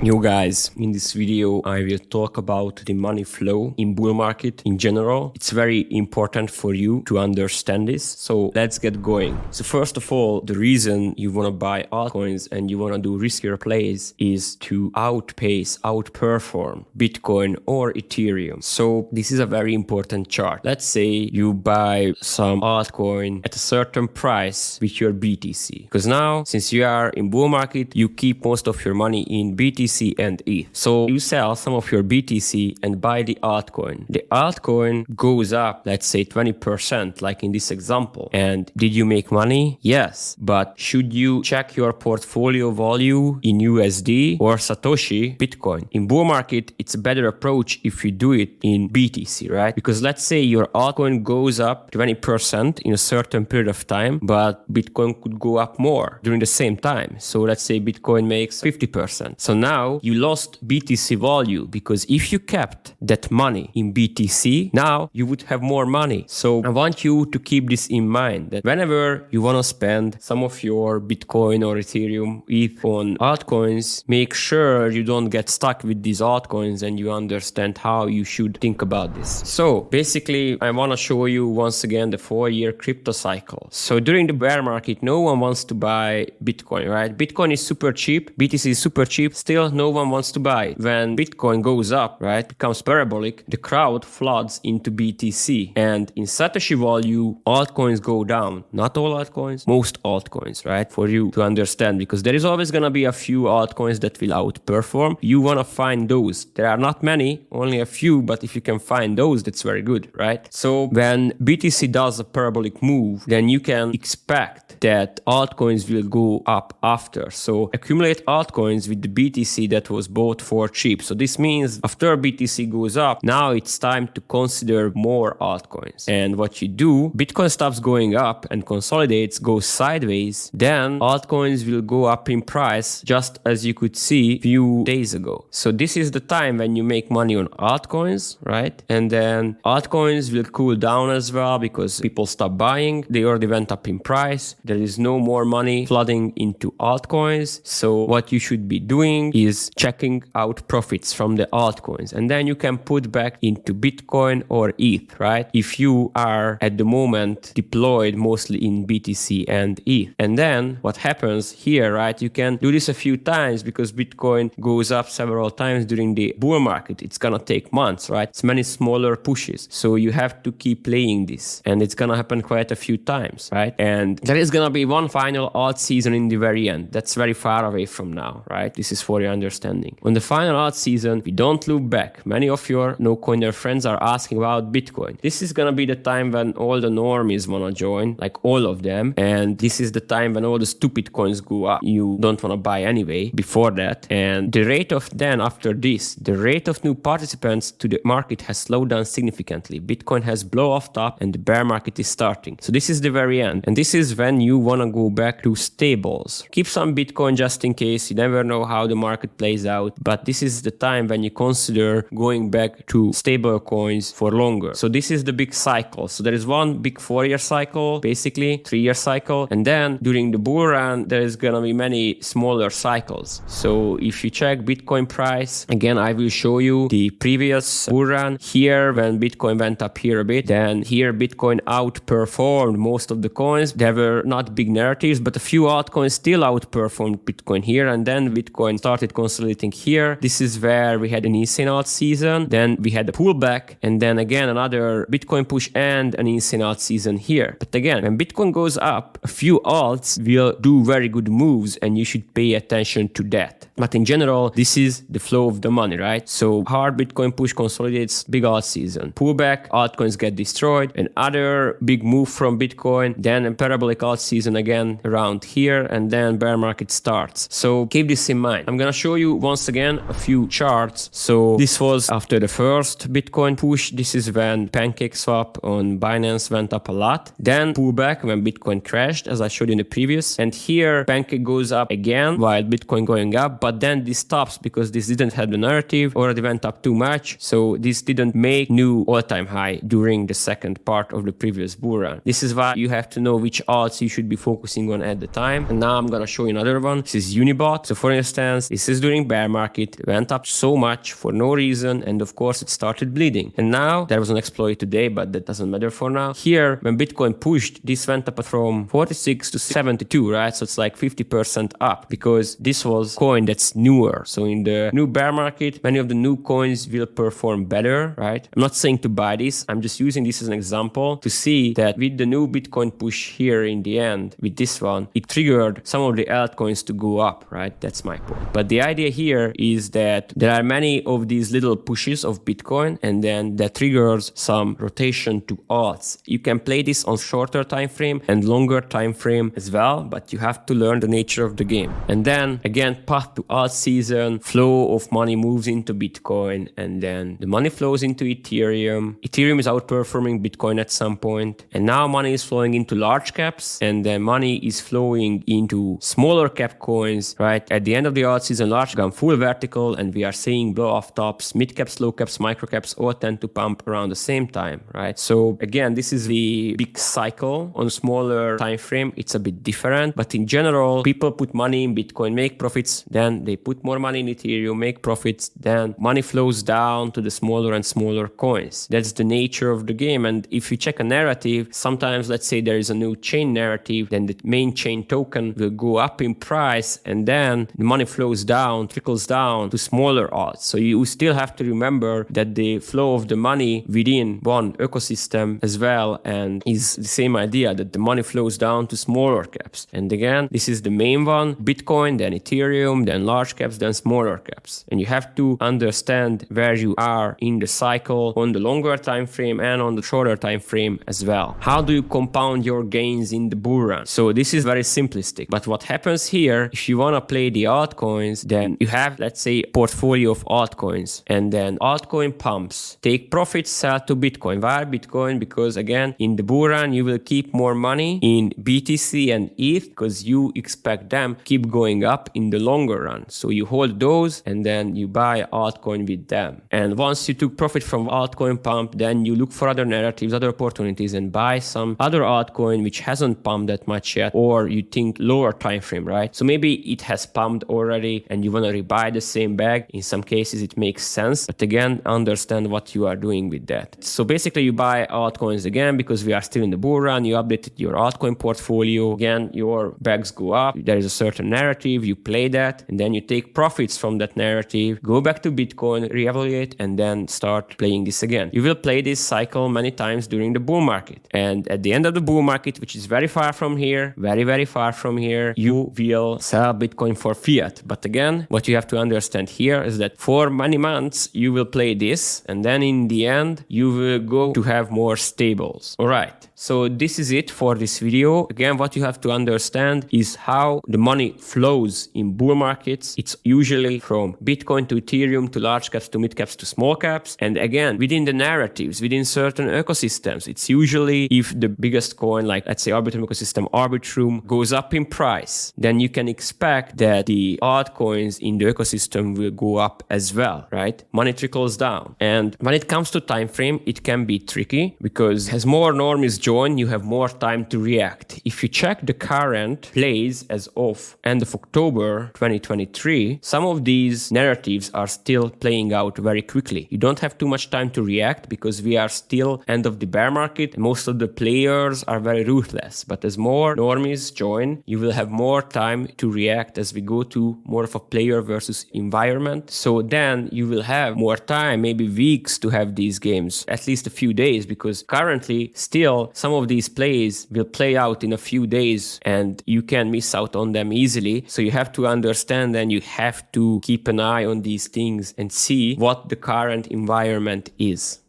Yo guys, in this video I will talk about the money flow in bull market in general. It's very important for you to understand this, so let's get going. So first of all, the reason you want to buy altcoins and you want to do riskier plays is to outperform Bitcoin or Ethereum. So this is a very important chart. Let's say you buy some altcoin at a certain price with your BTC, because now since you are in bull market, you keep most of your money in BTC and ETH. So you sell some of your BTC and buy the altcoin. The altcoin goes up, let's say 20%, like in this example. And did you make money? Yes. But should you check your portfolio value in USD or Satoshi Bitcoin? In bull market, it's a better approach if you do it in BTC, right? Because let's say your altcoin goes up 20% in a certain period of time, but Bitcoin could go up more during the same time. So let's say Bitcoin makes 50%. So now you lost BTC value, because if you kept that money in BTC, now you would have more money. So I want you to keep this in mind, that whenever you want to spend some of your Bitcoin or Ethereum, ETH on altcoins, make sure you don't get stuck with these altcoins and you understand how you should think about this. So basically, I want to show you once again the 4-year crypto cycle. So during the bear market, no one wants to buy Bitcoin, right? Bitcoin is super cheap, BTC is super cheap, still no one wants to buy it. When Bitcoin goes up, right, becomes parabolic, the crowd floods into BTC. And in Satoshi value, altcoins go down. Not all altcoins, most altcoins, right? For you to understand, because there is always going to be a few altcoins that will outperform. You want to find those. There are not many, only a few, but if you can find those, that's very good, right? So when BTC does a parabolic move, then you can expect that altcoins will go up after. So accumulate altcoins with the BTC that was bought for cheap. So this means after BTC goes up, now it's time to consider more altcoins. And what you do, Bitcoin stops going up and consolidates, goes sideways, then altcoins will go up in price, just as you could see a few days ago. So this is the time when you make money on altcoins, right? And then altcoins will cool down as well, because people stop buying. They already went up in price. There is no more money flooding into altcoins. So what you should be doing is checking out profits from the altcoins, and then you can put back into Bitcoin or ETH, right? If you are at the moment deployed mostly in BTC and ETH. And then what happens here, right? You can do this a few times, because Bitcoin goes up several times during the bull market. It's gonna take months, right? It's many smaller pushes. So you have to keep playing this, and it's gonna happen quite a few times, right? And there is gonna be one final alt season in the very end. That's very far away from now, right? This is for your understanding. On the final alt season, we don't look back. Many of your no-coiner friends are asking about Bitcoin. This is gonna be the time when all the normies wanna join, like all of them. And this is the time when all the stupid coins go up. You don't wanna buy anyway before that. And the rate of then after this, the rate of new participants to the market has slowed down significantly. Bitcoin has blown off top and the bear market is starting. So this is the very end. And this is when you wanna go back to stables. Keep some Bitcoin just in case. You never know how the market plays out. But this is the time when you consider going back to stable coins for longer. So this is the big cycle. So there is one big 4-year cycle, basically 3-year cycle. And then during the bull run, there is going to be many smaller cycles. So if you check Bitcoin price, again, I will show you the previous bull run here when Bitcoin went up here a bit. Then here Bitcoin outperformed most of the coins. There were not big narratives, but a few altcoins still outperformed Bitcoin here. And then Bitcoin started consolidating here. This is where we had an insane alt season. Then we had a pullback, and then again another Bitcoin push and an insane alt season here. But again, when Bitcoin goes up, a few alts will do very good moves, and you should pay attention to that. But in general, this is the flow of the money, right? So hard Bitcoin push consolidates, big alt season. Pullback, altcoins get destroyed, another big move from Bitcoin, then a parabolic alt season again around here, and then bear market starts. So keep this in mind. I'm gonna show you once again a few charts. So this was after the first Bitcoin push. This is when PancakeSwap on Binance went up a lot. Then pullback when Bitcoin crashed, as I showed you in the previous. And here Pancake goes up again while Bitcoin going up, but then this stops because this didn't have the narrative, already went up too much. So this didn't make new all-time high during the second part of the previous bull run. This is why you have to know which alts you should be focusing on at the time. And now I'm gonna show you another one. This is Unibot. So for instance, this is during bear market, it went up so much for no reason, and of course it started bleeding. And now there was an exploit today, but that doesn't matter for now. Here, when Bitcoin pushed, this went up from 46 to 72, right? So it's like 50% up, because this was coin that's newer. So in the new bear market, many of the new coins will perform better, right? I'm not saying to buy this. I'm just using this as an example to see that with the new Bitcoin push here in the end, with this one, it triggered some of the altcoins to go up, right? That's my point. But the idea here is that there are many of these little pushes of Bitcoin, and then that triggers some rotation to alts. You can play this on shorter time frame and longer time frame as well, but you have to learn the nature of the game. And then again, path to alt season, flow of money moves into Bitcoin, and then the money flows into Ethereum. Ethereum is outperforming Bitcoin at some point, and now money is flowing into large caps, and then money is flowing into smaller cap coins, right? At the end of the alt season, large gone full vertical, and we are seeing blow off tops, mid caps, low caps, micro caps all tend to pump around the same time, right? So again, this is the big cycle. On smaller time frame, it's a bit different, but in general, people put money in Bitcoin, make profits, then they put more money in Ethereum, make profits, then money flows down to the smaller and smaller coins. That's the nature of the game. And if you check a narrative, sometimes let's say there is a new chain narrative, then the main chain token will go up in price, and then the money flows down, trickles down to smaller alts. So you still have to remember that the flow of the money within one ecosystem as well, and is the same idea that the money flows down to smaller caps. And again, this is the main one: Bitcoin, then Ethereum, then large caps, then smaller caps. And you have to understand where you are in the cycle on the longer time frame and on the shorter time frame as well. How do you compound your gains in the bull run? So this is very simplistic, but what happens here, if you want to play the altcoins, then you have, let's say, a portfolio of altcoins, and then altcoin pumps, take profits, sell to Bitcoin. Why Bitcoin? Because again, in the bull run, you will keep more money in BTC and ETH because you expect them keep going up in the longer run. So you hold those, and then you buy altcoin with them. And once you took profit from altcoin pump, then you look for other narratives, other opportunities, and buy some other altcoin which hasn't pumped that much yet, or you think lower time frame, right? So maybe it has pumped already and you want to rebuy the same bag. In some cases it makes sense, but again, understand what you are doing with that. So basically you buy altcoins again because we are still in the bull run. You updated your altcoin portfolio. Again, your bags go up. There is a certain narrative. You play that, and then you take profits from that narrative, go back to Bitcoin, reevaluate, and then start playing this again. You will play this cycle many times during the bull market. And at the end of the bull market, which is very far from here, very, very far from here, you will sell Bitcoin for fiat. But again, what you have to understand here is that for many months, you will play this, and then in the end, you will go to have more stables. All right. So this is it for this video. Again, what you have to understand is how the money flows in bull markets. It's usually from Bitcoin to Ethereum to large caps to mid caps to small caps. And again, within the narratives, within certain ecosystems, it's usually if the biggest coin, like let's say Arbitrum ecosystem, Arbitrum, goes up in price, then you can expect that the altcoins in the ecosystem will go up as well, right? Money trickles down. And when it comes to time frame, it can be tricky because as more normies join, you have more time to react. If you check the current plays as of end of October 2023, some of these narratives are still playing out very quickly. You don't have too much time to react because we are still end of the bear market. Most of the players are very ruthless, but as more normies join, you will have more time to react as we go to more of a player versus environment. So then you will have more time, maybe weeks, to have these games, at least a few days, because currently still some of these plays will play out in a few days and you can miss out on them easily. So you have to understand and you have to keep an eye on these things and see what the current environment is.